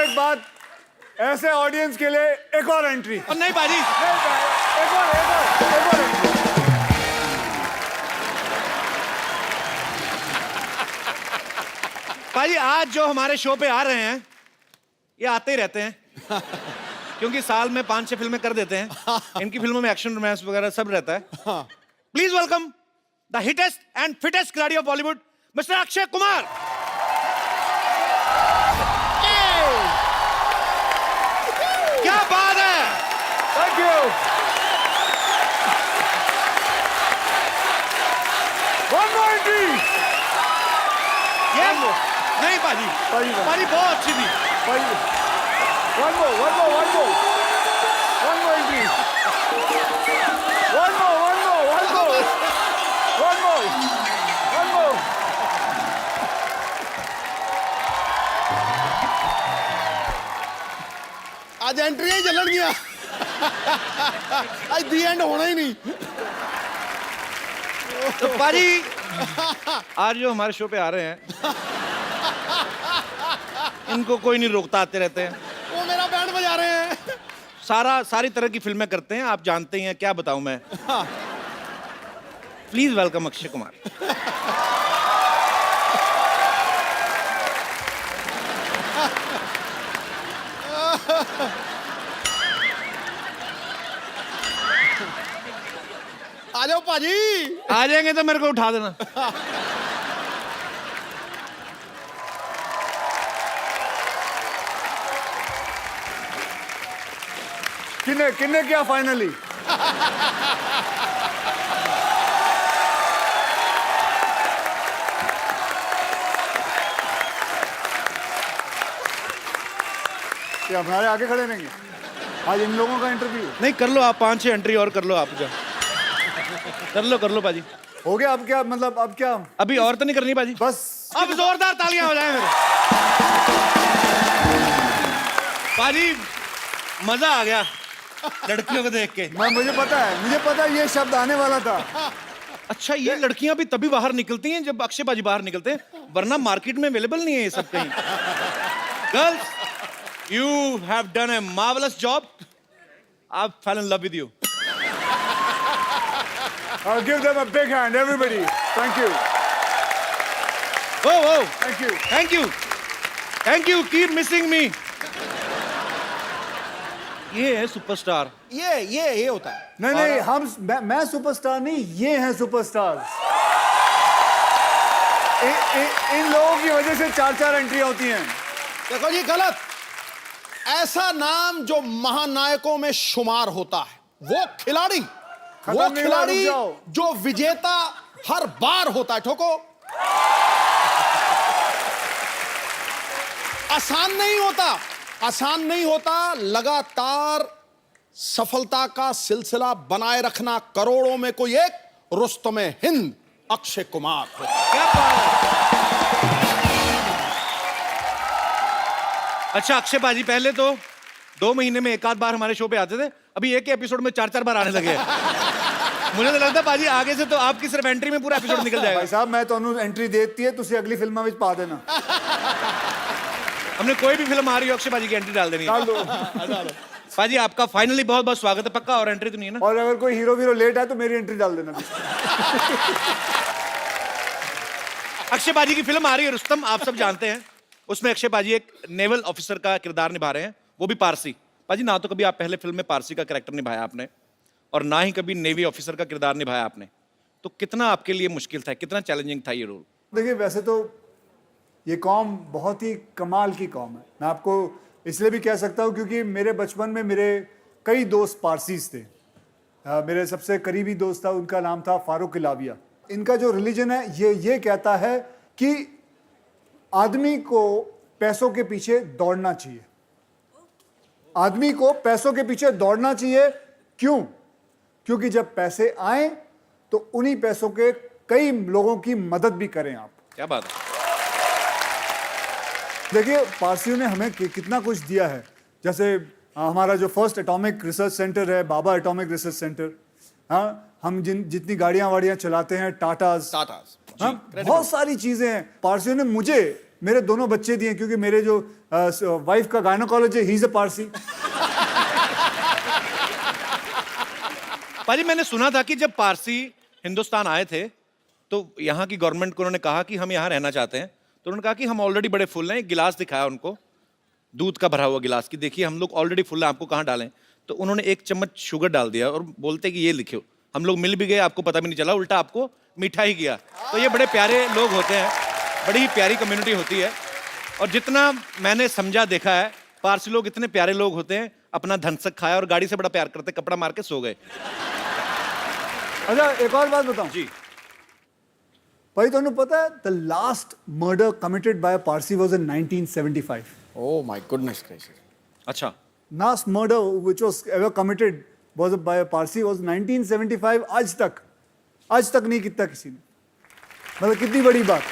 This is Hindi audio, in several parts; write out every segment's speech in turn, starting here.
एक बात, ऐसे ऑडियंस के लिए एक और एंट्री। नहीं बाजी, एक और एंट्री। बाजी आज जो हमारे शो पे आ रहे हैं ये आते ही रहते हैं क्योंकि साल में 5-6 फिल्में कर देते हैं। इनकी फिल्मों में एक्शन, रोमांस वगैरह सब रहता है। Please welcome the hittest and fittest खिलाड़ी ऑफ बॉलीवुड, मिस्टर अक्षय कुमार। क्या बात है, thank you. One more entry. ये नहीं बाजी, बाजी बहुत अच्छी थी। One more entry. One more. आज एंट्री ही चलन गया। आज दी एंड होना ही नहीं। तो बाजी आज जो हमारे शो पे आ रहे हैं इनको कोई नहीं रोकता, आते रहते हैं। वो मेरा बैंड बजा रहे हैं। सारी तरह की फिल्में करते हैं, आप जानते ही हैं, क्या बताऊं मैं। Please welcome Akshay Kumar. आ जाओ पाजी। आ जाएंगे तो मेरे को उठा देना। किन्ने क्या फाइनली? क्या हमारे आगे खड़े रहेंगे आज इन लोगों का इंटरव्यू? नहीं कर लो आप, 5-6 एंट्री और कर लो आप। जा कर लो बाजी। हो गया? अब क्या मतलब, अब क्या? अभी और तो नहीं करनी बाजी, बस अब जोरदार तालियां हो जाए मेरे। बाजी मजा आ गया लड़कियों को देख के। मुझे पता है ये शब्द आने वाला था। अच्छा, ये लड़कियां भी तभी बाहर निकलती हैं जब अक्षय बाजी बाहर निकलते हैं, वरना मार्केट में अवेलेबल नहीं है ये सब कहीं। Girls, you have done a marvellous job. I fail in love with you. I'll give them a big hand, everybody. Thank you. Oh, thank you. Keep missing me. ये है सुपरस्टार। ये होता है। नहीं, मैं सुपरस्टार नहीं, ये हैं सुपरस्टार। इन लोगों की वजह से 4-4 एंट्री होती हैं। देखो जी, गलत। ऐसा नाम जो महानायकों में शुमार होता है, वो खिलाड़ी जो विजेता हर बार होता है। ठोको। आसान नहीं होता लगातार सफलता का सिलसिला बनाए रखना। करोड़ों में कोई एक रुस्तमे हिंद अक्षय कुमार। क्या बात है। अच्छा अक्षय बाजी, पहले तो 2 महीने में एक आध बार हमारे शो पे आते थे, अभी एक एपिसोड में 4-4 बार आने लगे हैं। मुझे तो लगता है बाजी आगे से तो आपकी सिर्फ एंट्री में पूरा एपिसोड निकल जाएगा। भाई साहब, मैं तो एंट्री देती है, तुझे अगली फिल्म में पा देना। हमने कोई भी फिल्म आ रही हो अक्षय बाजी की एंट्री डाल देनी है। डाल दो। बाजी आपका फाइनली बहुत बहुत स्वागत है। पक्का और एंट्री तो नहीं है ना? और अगर कोई हीरो लेट है तो मेरी एंट्री डाल देना। अक्षय बाजी की फिल्म आ रही है रुस्तम, आप सब जानते हैं। उसमें अक्षय बाजी एक नेवल ऑफिसर का किरदार निभा रहे हैं, वो भी पारसी। बाजी ना तो कभी आप पहले फिल्म में पारसी का कैरेक्टर निभाया आपने, और ना ही कभी नेवी ऑफिसर का किरदार निभाया आपने, तो कितना आपके लिए मुश्किल था, कितना चैलेंजिंग था ये रोल? देखिए, वैसे तो ये कौम बहुत ही कमाल की कौम है। मैं आपको इसलिए भी कह सकता हूँ क्योंकि मेरे बचपन में मेरे कई दोस्त पारसीज थे। मेरे सबसे करीबी दोस्त था, उनका नाम था फारूक इलाविया। इनका जो रिलीजन है ये कहता है कि आदमी को पैसों के पीछे दौड़ना चाहिए। आदमी को पैसों के पीछे दौड़ना चाहिए। क्यों? क्योंकि जब पैसे आए तो उन्हीं पैसों के कई लोगों की मदद भी करें आप। क्या बात है। देखिए, पारसियों ने हमें कितना कुछ दिया है। जैसे हमारा जो फर्स्ट एटॉमिक रिसर्च सेंटर है, बाबा एटॉमिक रिसर्च सेंटर। हाँ, हम जितनी गाड़ियां वाड़ियां चलाते हैं, टाटास, टाटास, हाँ, बहुत सारी चीजें हैं। पारसियों ने मुझे मेरे दोनों बच्चे दिए, क्योंकि मेरे जो वाइफ का gynaecology he is a Parsi. पाजी मैंने सुना था कि जब पारसी हिंदुस्तान आए थे तो यहाँ की गवर्नमेंट को उन्होंने कहा कि हम यहाँ रहना चाहते हैं, तो उन्होंने कहा कि हम ऑलरेडी बड़े फुल हैं। एक गिलास दिखाया उनको, दूध का भरा हुआ गिलास, की देखिए हम लोग ऑलरेडी फुल हैं, आपको कहाँ डालें। तो उन्होंने 1 चम्मच शुगर डाल दिया और बोलते कि ये लिखो। हम लोग मिल भी गए, आपको पता भी नहीं चला, उल्टा आपको मीठा ही किया। तो ये बड़े प्यारे लोग होते हैं, बड़ी ही प्यारी कम्युनिटी होती है। और जितना मैंने समझा देखा है, पारसी लोग इतने प्यारे लोग होते हैं, अपना धनसक खाया और गाड़ी से बड़ा प्यार करते, कपड़ा मार के सो गए। अच्छा एक और बात बताऊं जी भाई, तो पता है the last murder committed by a Parsi was in 1975। Oh my goodness gracious. अच्छा, Last murder which was ever committed was by a Parsi was 1975। आज तक नहीं कितना किसी ने, मतलब कितनी बड़ी बात।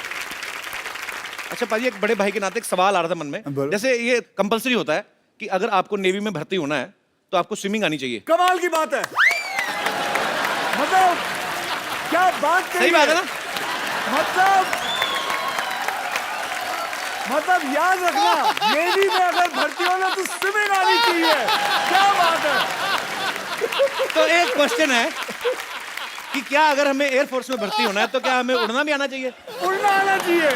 अच्छा पाजी, एक बड़े भाई के नाते एक सवाल आ रहा था मन में। बोलो। जैसे ये कंपलसरी होता है कि अगर आपको नेवी में भर्ती होना है तो आपको स्विमिंग आनी चाहिए। कमाल की बात है, मतलब क्या बात कही सही बात है ना? मतलब याद रखना, नेवी में अगर भर्ती होना तो स्विमिंग आनी चाहिए। क्या बात है। तो एक क्वेश्चन है कि क्या अगर हमें एयरफोर्स में भर्ती होना है तो क्या हमें उड़ना भी आना चाहिए? उड़ना आना चाहिए।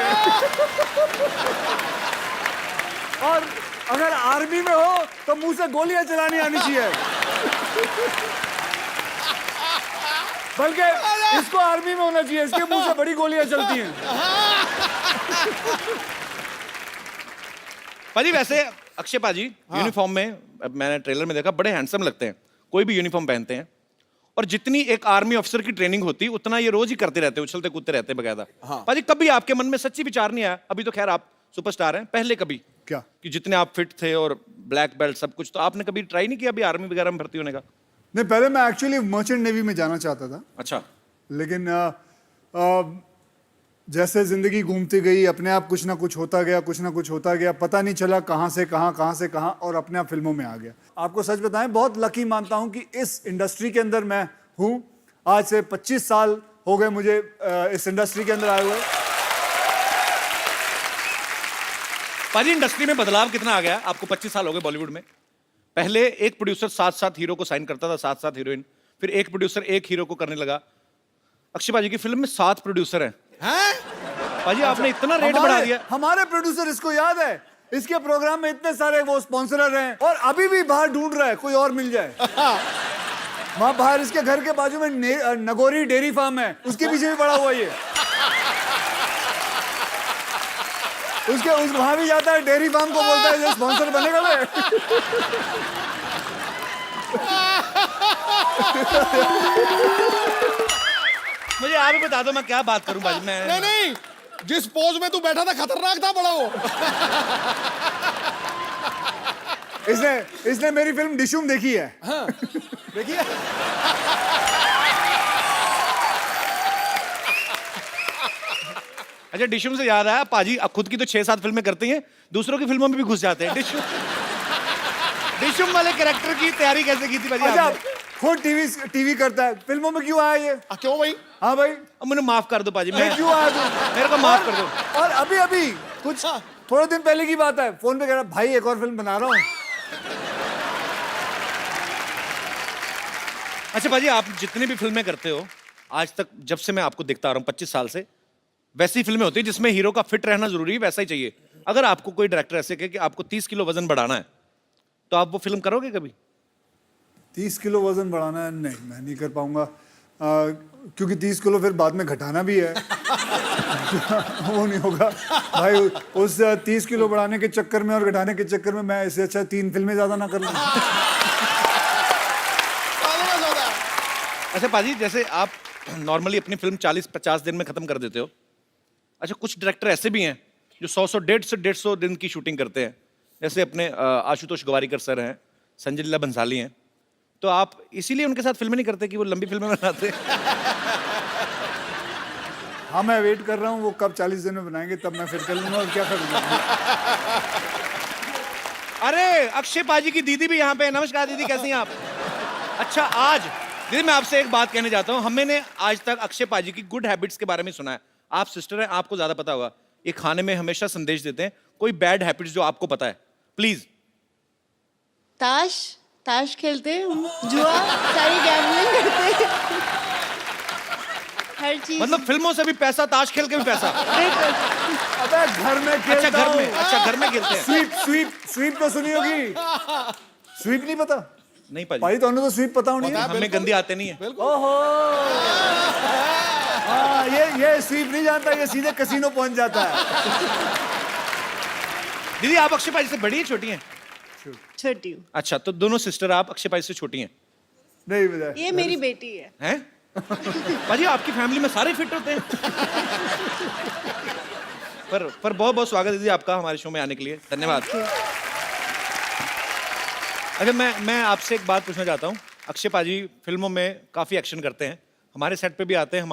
और अगर आर्मी में हो तो मुंह से गोलियां चलानी आनी चाहिए। बल्कि इसको आर्मी में होना चाहिए, इसके मुंह से बड़ी गोलियां चलती हैं। पाजी वैसे अक्षय पाजी यूनिफॉर्म में, मैंने ट्रेलर में देखा, बड़े हैंडसम लगते हैं, कोई भी यूनिफॉर्म पहनते हैं। और जितनी एक आर्मी ऑफिसर की ट्रेनिंग होती उतना ये रोज ही करते रहते, उछलते कूदते रहते बकायदा। पाजी कभी आपके मन में सच्ची विचार नहीं आया, अभी तो खैर आप सुपरस्टार हैं, पहले कभी क्या कि जितने आप फिट थे और ब्लैक बेल्ट सब कुछ, तो आपने कभी ट्राई नहीं किया अभी आर्मी वगैरह में भर्ती होने का? नहीं, पहले मैं एक्चुअली मर्चेंट नेवी में जाना चाहता था, अच्छा, लेकिन जैसे जिंदगी घूमती गई, अपने आप कुछ ना कुछ होता गया, पता नहीं चला कहाँ से कहाँ, और अपने आप फिल्मों में आ गया। आपको सच बताएं, बहुत लकी मानता हूं कि इस इंडस्ट्री के अंदर मैं हूं। आज से 25 साल हो गए मुझे इस इंडस्ट्री के अंदर आए हुए। पाजी इंडस्ट्री में बदलाव कितना आ गया? आपको 25 साल हो गए बॉलीवुड में। पहले एक प्रोड्यूसर 7-7 हीरो को साइन करता था, 7-7 हीरोइन, फिर एक प्रोड्यूसर एक हीरो को करने लगा। अक्षय पाजी की फिल्म में 7 प्रोड्यूसर हैं। पाजी आपने इतना रेट बढ़ा दिया। हमारे प्रोड्यूसर, इसको याद है, इसके प्रोग्राम में इतने सारे वो स्पॉन्सरर हैं, और अभी भी बाहर ढूंढ रहा है कोई और मिल जाए। वहां बाहर इसके घर के बाजू में नगोरी डेयरी फार्म है, उसके पीछे भी पड़ा हुआ ये। वहां भी जाता है, डेयरी फार्म को बोलता है स्पॉन्सर बनेगा मैं। मुझे आप ही बता दो मैं क्या बात करूं बाजी। मैं नहीं, जिस पोज में तू बैठा था खतरनाक था बड़ा वो। इसने मेरी फिल्म डिशुम देखी है। हाँ, देखिए अच्छा, डिशुम से याद आया, पाजी अब खुद की तो 6-7 फिल्में करती हैं, दूसरों की फिल्मों में भी घुस जाते हैं। डिशुम वाले कैरेक्टर की तैयारी कैसे की थी पाजी अच्छा, आपने? खुद टीवी करता है, फिल्मों में क्यों आया ये? क्यों भाई? हाँ भाई, अब मुझे माफ कर दो पाजी, मैं क्यों आया तू? मेरे को माफ कर दो। और अभी कुछ थोड़े दिन पहले की बात है, फोन पे कह रहा भाई एक और फिल्म बना रहा हूँ। अच्छा पाजी, आप जितनी भी फिल्में करते हो आज तक, जब से मैं आपको देखता आ रहा हूँ 25 साल से, वैसी फिल्में होती है जिसमें हीरो का फिट रहना जरूरी है, वैसा ही चाहिए। अगर आपको कोई डायरेक्टर ऐसे कहे कि आपको 30 किलो वजन बढ़ाना है, तो आप वो फिल्म करोगे कभी? 30 किलो वजन बढ़ाना है? नहीं, मैं नहीं कर पाऊंगा, क्योंकि 30 किलो फिर बाद में घटाना भी है। वो नहीं होगा भाई, उस 30 किलो बढ़ाने के चक्कर में और घटाने के चक्कर में मैं इससे अच्छा 3 फिल्में ज्यादा ना कर लूं। अच्छा पाजी, जैसे आप नॉर्मली अपनी फिल्म 40-50 दिन में खत्म कर देते हो। अच्छा, कुछ डायरेक्टर ऐसे भी हैं जो 100 150 दिन की शूटिंग करते हैं, जैसे अपने आशुतोष गवारीकर सर हैं, संजय लीला बंसाली हैं। तो आप इसीलिए उनके साथ फिल्में नहीं करते कि वो लंबी फिल्में बनाते? हाँ, मैं वेट कर रहा हूँ वो कब 40 दिन में बनाएंगे, तब मैं फिर कर लूंगा। और क्या करूँगा? अरे अक्षय पाजी की दीदी भी यहाँ पे है। नमस्कार दीदी, कैसी हैं आप? अच्छा, आज दीदी मैं आपसे एक बात कहने चाहता हूँ। हमने आज तक अक्षय पाजी की गुड हैबिट्स के बारे में सुना है। आप सिस्टर हैं, आपको ज्यादा पता होगा। ये खाने में हमेशा संदेश देते हैं, कोई बैड हैबिट्स जो आपको पता है, प्लीज। ताश खेलते हैं हम, जुआ, सारी गैम्बलिंग करते हैं, हर चीज। मतलब फिल्मों से भी पैसा, ताश खेल के भी पैसा। अबे घर में खेलता अच्छा घर हूँ। में, अच्छा घर में खेलते हैं। स्वीप तो सुनी होगी। स्वीप नहीं पता? नहीं पाजी, भाई तो तो स्वीप पता होनी है। हमें गंदी आते नहीं है। ओहो, हाँ ये स्वीप नहीं जानता, ये सीधे कसीनो पहुंच जाता है। दीदी आप अक्षय पाजी से बड़ी है छोटी हैं? छोटी हूँ। अच्छा, तो दोनों सिस्टर आप अक्षय पाजी से छोटी हैं? नहीं पता। ये मेरी बेटी है। हैं? पाजी आपकी फैमिली में सारे फिट होते हैं। पर बहुत बहुत स्वागत है दीदी आपका हमारे शो में आने के लिए, धन्यवाद। अच्छा मैं आपसे एक बात पूछना चाहता हूँ। अक्षय पाजी फिल्मों में काफ़ी एक्शन करते हैं, हमारे सेट पे भी आते हैं,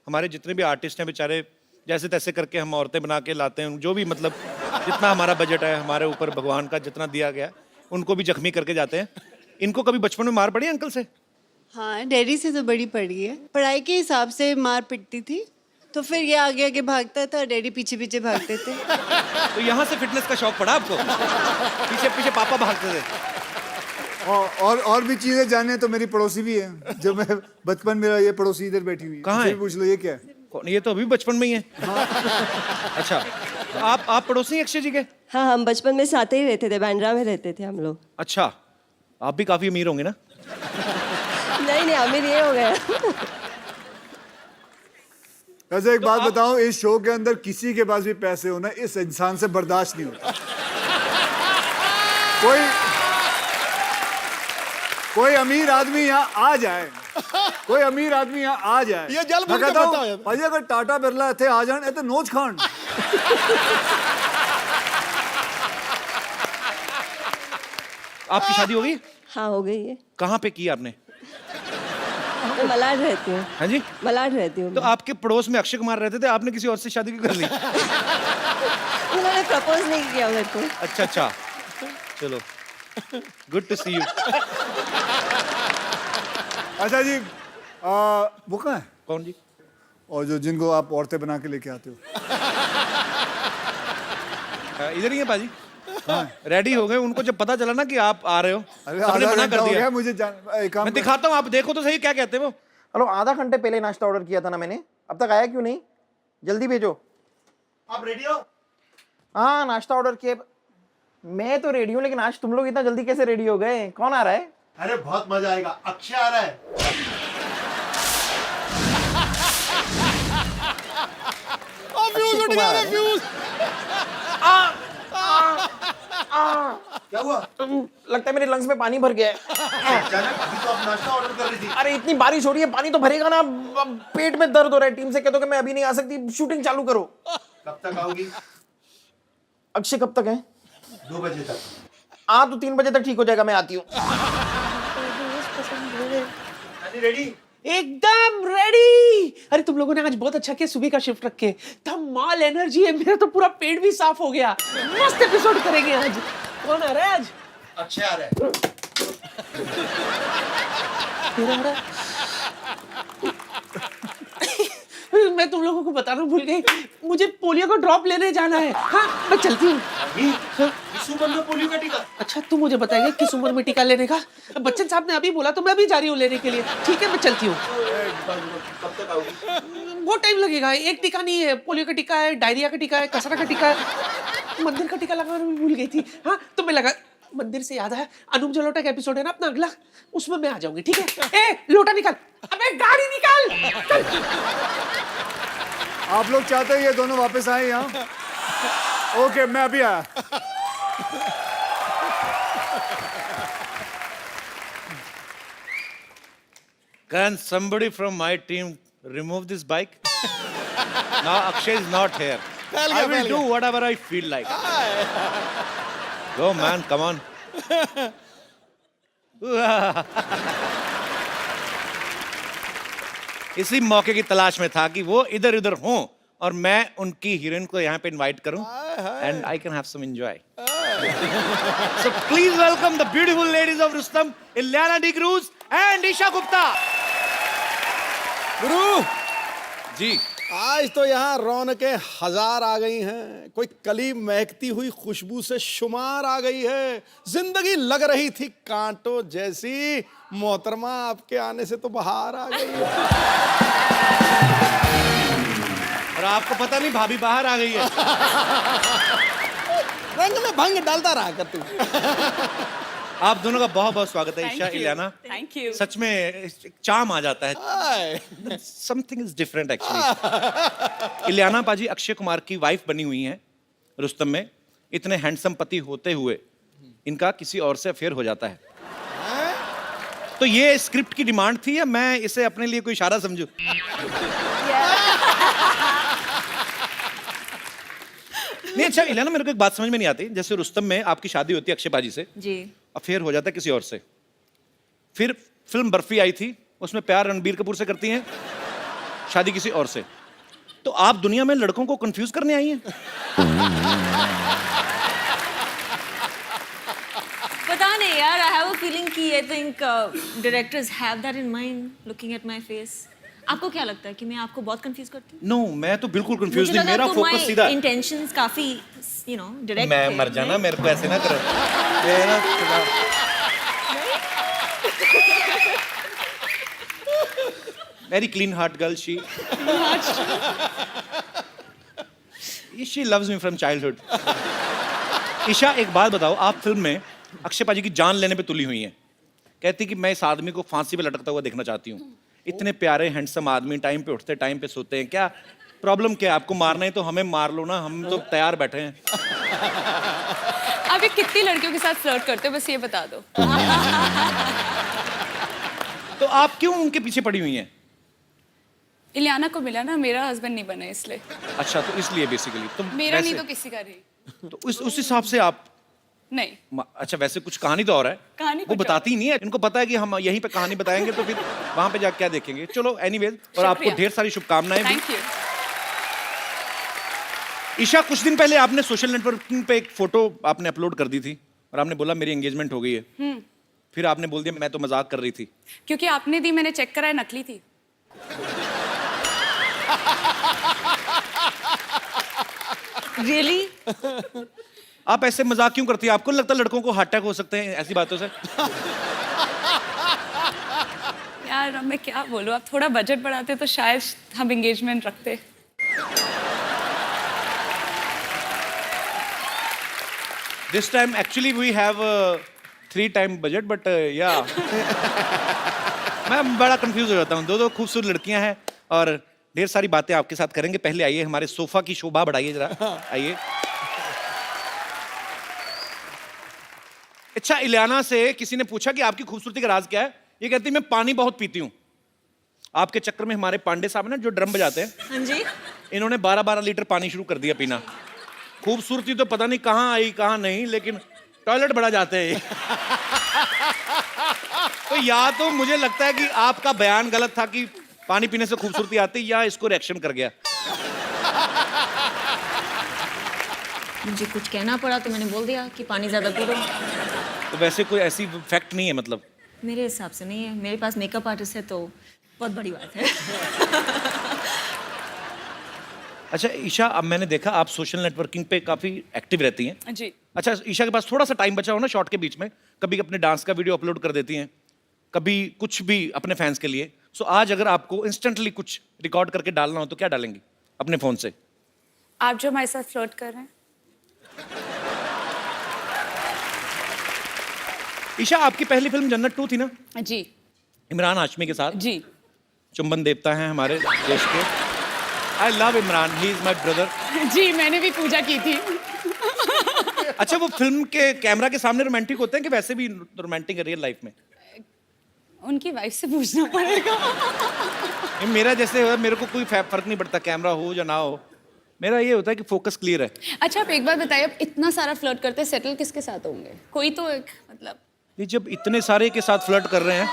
हमारे जितने भी आर्टिस्ट हैं बेचारे जैसे तैसे करके हम औरतें बना के लाते हैं, जो भी मतलब जितना हमारा बजट है, हमारे ऊपर भगवान का जितना दिया गया उनको भी जख्मी करके जाते हैं। इनको कभी बचपन में मार पड़ी अंकल से? हाँ, डैडी से तो बड़ी पड़ी है। पढ़ाई के हिसाब से मार पिटती थी, तो फिर ये आगे आगे भागता था, डैडी पीछे पीछे भागते थे। तो यहाँ से फिटनेस का शौक पड़ा आपको? पीछे पीछे पापा भागते थे। और भी चीजें जाने तो मेरी पड़ोसी भी है, जो मैं बचपन मेरा ये पड़ोसी इधर बैठी हुई है। कहाँ है? पूछ लो ये क्या है। कौन? ये तो अभी बचपन में ही है। अच्छा, तो आप पड़ोसी हैं अक्षय जी के? हाँ, हम बचपन में साथ ही रहते थे, बांद्रा में रहते थे हम लोग। अच्छा, आप भी काफी अमीर होंगे ना? नहीं अमीर ये हो गया। वैसे एक बात बताऊं, इस शो के अंदर किसी के पास भी पैसे होना इस इंसान से बर्दाश्त नहीं होता। कोई अमीर आदमी यहाँ आ जाए, कोई अमीर आदमी यहाँ आ जाए, ये जल मैं भर के कहता हूं, बताओ यार। भाई अगर टाटा बिरला इतने आ जाए तो नोच खान। आपकी शादी हो गई? हाँ, हो गई है। कहाँ पे की आपने? मैं मलाड रहती हूँ। हाँ जी, मलाड रहती हूँ। तो आपके पड़ोस में अक्षय कुमार रहते थे, आपने किसी और से शादी क्यों कर ली? उन्होंने प्रपोज नहीं किया मेरे को। अच्छा, चलो, गुड टू सी यू। अच्छा जी, वो कहाँ है? कौन जी? और जिनको आप औरतें बना के लेके आते हो? इधर ही है पाजी। रेडी हो गए, उनको जब पता चला ना कि आप आ रहे हो, अरे सबने आधा मना घंटा कर हो दिया। गया मुझे एक काम मैं दिखाता हूँ, आप देखो तो सही क्या कहते हैं वो। हेलो, आधा घंटे पहले नाश्ता ऑर्डर किया था ना मैंने, अब तक आया क्यों नहीं? जल्दी भेजो। आप रेडी हो? हाँ, नाश्ता ऑर्डर किया। मैं तो रेडी हूँ, लेकिन आज तुम लोग इतना जल्दी कैसे रेडी हो गए? कौन आ रहा है? अरे बहुत मजा आएगा, अक्षय आ रहा है। फ्यूज उठ गया रे, फ्यूज। क्या हुआ? लगता है मेरे लंग्स में पानी भर गया है। अचानक अभी तो आप नाश्ता ऑर्डर कर रही थी। अरे इतनी बारिश हो रही है, पानी तो भरेगा ना। पेट में दर्द हो रहा है। टीम से कह दो कि मैं अभी नहीं आ सकती, शूटिंग चालू करो। कब तक आओगी? अक्षय कब तक है? 2 बजे तक। हाँ, तो 3 बजे तक ठीक हो जाएगा, मैं आती हूँ। रेडी? एकदम रेडी। अरे तुम लोगों ने आज बहुत अच्छा किया, सुबह का शिफ्ट रख के। धमाल एनर्जी है, मेरा तो पूरा पेट भी साफ हो गया। मस्त एपिसोड करेंगे आज। कौन आ रहा है आज? अक्षय आ रहा है। तेरा आ रहा है? मैं तुम लोगों को बताना भूल गई, मुझे पोलियो का ड्रॉप लेने जाना है। हाँ, मैं चलती हूँ। इस उम्र में पोलियो का टीका? अच्छा, तू मुझे बताएगा किस उम्र में टीका लेने का? बच्चन साहब ने अभी बोला तो मैं अभी जा रही हूँ लेने के लिए। ठीक है, मैं चलती हूँ। कब तक आओगी? बहुत टाइम लगेगा। एक टीका नहीं है, पोलियो का टीका है, डायरिया का टीका है, कसरा का टीका है, मंदिर का टीका लगाना भी भूल गई थी। हाँ, तो मैं लगा। मंदिर से याद है, अनूप जलोटा का एपिसोड है ना अपना अगला, उसमें मैं आ जाऊंगी। ठीक है? ए, लोटा निकाल, अबे गाड़ी निकाल। चल। आप लोग चाहते हैं ये दोनों वापस आए यहाँ? ओके, मैं अभी आया। Can somebody from my team remove this bike? Now Akshay is not here. I will do whatever I feel like. Go man, come on. इसी मौके की तलाश में था कि वो इधर उधर हों और मैं उनकी हीरोइन को यहाँ पे इनवाइट करूं and I can have some enjoy. So please welcome the beautiful ladies of Rustom, Ileana D'Cruz and Isha Gupta. गुरु, जी आज तो यहाँ रौनकें हजार आ गई हैं, कोई कली महकती हुई खुशबू से शुमार आ गई है। जिंदगी लग रही थी कांटों जैसी, मोहतरमा आपके आने से तो बाहर आ गई है। और आपको पता नहीं भाभी बाहर आ गई है। रंग में भंग डालता रहा कर तू। आप दोनों का बहुत बहुत स्वागत है, ईशा, इलियाना। Thank you. सच में एक चार्म आ जाता है। Hi. Something is different actually. Ileana पाजी अक्षय कुमार की वाइफ बनी हुई हैं रुस्तम में। इतने हैंडसम पति होते हुए इनका किसी और से अफेयर हो जाता है। तो ये स्क्रिप्ट की डिमांड थी या मैं इसे अपने लिए कोई इशारा समझूं? नहीं, अच्छा इलियाना, मेरे को एक बात समझ में नहीं आती। जैसे रुस्तम में आपकी शादी होती है अक्षय पाजी से, जी। अफेयर हो जाता है किसी और से। फिर फिल्म बर्फी आई थी, उसमें प्यार रणबीर कपूर से करती हैं, शादी किसी और से। तो आप दुनिया में लड़कों को कंफ्यूज करने आई हैं? पता नहीं यार, आई हैव अ फीलिंग कि I think directors have that in mind looking at my face. आपको क्या लगता है कि मैं आपको बहुत कंफ्यूज करती हूँ? नो, मैं तो बिल्कुल कंफ्यूज नहीं, मेरा फोकस सीधा है। इंटेंशंस काफी डायरेक्ट। मैं मर जाना, मेरे को ऐसे ना करो। ये ना very clean heart girl she loves me from childhood. Isha, एक बात बताओ, आप फिल्म में अक्षय पाजी की जान लेने पे तुली हुई हैं। कहती कि मैं इस आदमी को फांसी पे लटकता हुआ देखना चाहती हूँ। इतने प्यारे हैंडसम आदमी, टाइम पे उठते, टाइम पे सोते हैं, क्या प्रॉब्लम क्या है? आपको मारना है तो हमें मार लो ना, हम तो तैयार बैठे हैं। आप ये कितनी लड़कियों के साथ फ्लर्ट करते हो, बस ये बता दो। तो आप क्यों उनके पीछे पड़ी हुई हैं? इलियाना को मिला ना, मेरा हस्बैंड नहीं बना इसलिए। अच्छा, तो इसलिए बेसिकली तुम मेरा वैसे, नहीं तो किसी का नहीं। तो उस हिसाब से आप नहीं। अच्छा, वैसे कुछ कहानी तो और है, कहानी वो कुछ बताती ही नहीं है। इनको पता है कि हम यहीं पे कहानी बताएंगे तो फिर वहां पे जाके क्या देखेंगे। चलो एनीवेज, और आपको शुक्रिया। ढेर सारी शुभकामनाएं भी। Thank you. ईशा, कुछ दिन पहले आपने सोशल नेटवर्किंग पे एक फोटो आपने अपलोड कर दी थी और आपने बोला मेरी एंगेजमेंट हो गई है। फिर आपने बोल दिया मैं तो मजाक कर रही थी। क्योंकि आपने दी, मैंने चेक कराया, नकली थी। रियली? आप ऐसे मजाक क्यों करती है? आपको लगता है लड़कों को हार्ट अटैक हो सकते हैं ऐसी बातों से? यार अब मैं क्या बोलूँ, आप थोड़ा बजट बढ़ाते तो शायद हम एंगेजमेंट रखते। This time actually we have a 3 time budget, but yeah. मैं बड़ा कंफ्यूज हो जाता हूँ। दो खूबसूरत लड़कियां हैं और ढेर सारी बातें आपके साथ करेंगे। पहले आइए, हमारे सोफा की शोभा बढ़ाइए जरा, आइए। अच्छा, इलियाना से किसी ने पूछा कि आपकी खूबसूरती का राज क्या है? ये कहती मैं पानी बहुत पीती हूँ। आपके चक्कर में हमारे पांडे साहब ना, जो ड्रम बजाते हैं, हाँ जी। इन्होंने 12-12 लीटर पानी शुरू कर दिया पीना। खूबसूरती तो पता नहीं कहाँ आई कहाँ नहीं, लेकिन टॉयलेट बड़ा जाते हैं। तो या तो मुझे लगता है कि आपका बयान गलत था कि पानी पीने से खूबसूरती आती, या इसको रिएक्शन कर गया। मुझे कुछ कहना पड़ा तो मैंने बोल दिया कि पानी ज्यादा पी लो। तो वैसे कोई ऐसी फैक्ट नहीं है मतलब? मेरे हिसाब से नहीं है, मेरे पास मेकअप आर्टिस्ट है तो बहुत बड़ी बात है। अच्छा ईशा, अब मैंने देखा आप सोशल नेटवर्किंग पे काफी एक्टिव रहती हैं। जी। अच्छा, ईशा के पास थोड़ा सा टाइम बचा हो ना शॉर्ट के बीच में, कभी अपने डांस का वीडियो अपलोड कर देती हैं, कभी कुछ भी अपने फैंस के लिए। सो आज अगर आपको इंस्टेंटली कुछ रिकॉर्ड करके डालना हो तो क्या डालेंगी अपने फोन से? आप जो हमारे साथ फ्लर्ट कर रहे हैं। ईशा, आपकी पहली फिल्म जन्नत 2 थी ना, जी। इमरान हाशमी के साथ? जी। चुंबन देवता हैं हमारे देश के। I love Imran, he is my brother. जी, मैंने भी पूजा की थी। अच्छा, वो फिल्म के कैमरा के सामने रोमांटिक होते हैं कि वैसे भी रोमांटिक है रियल लाइफ में? उनकी वाइफ से पूछना पड़ेगा। ये मेरा जैसे है, मेरे को कोई फर्क नहीं पड़ता कैमरा हो या ना हो, मेरा ये होता है कि फोकस क्लियर है। अच्छा, आप एक बात बताइए, आप इतना सारा फ्लर्ट करते हैं, सेटल किसके साथ होंगे? कोई तो एक मतलब। ये जब इतने सारे के साथ फ्लर्ट कर रहे हैं,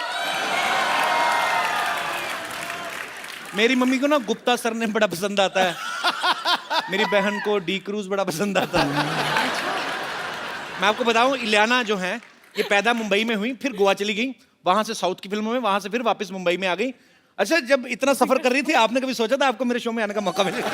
मेरी मम्मी को ना गुप्ता सर ने बड़ा पसंद आता है, मेरी बहन को डी क्रूज बड़ा पसंद आता है। मैं आपको बताऊं, इलियाना जो है ये पैदा मुंबई में हुई, फिर गोवा चली गई, वहां से साउथ की फिल्मों में, वहां से फिर वापस मुंबई में आ गई। अच्छा, जब इतना सफर कर रही थी आपने कभी सोचा था आपको मेरे शो में आने का मौका मिलेगा?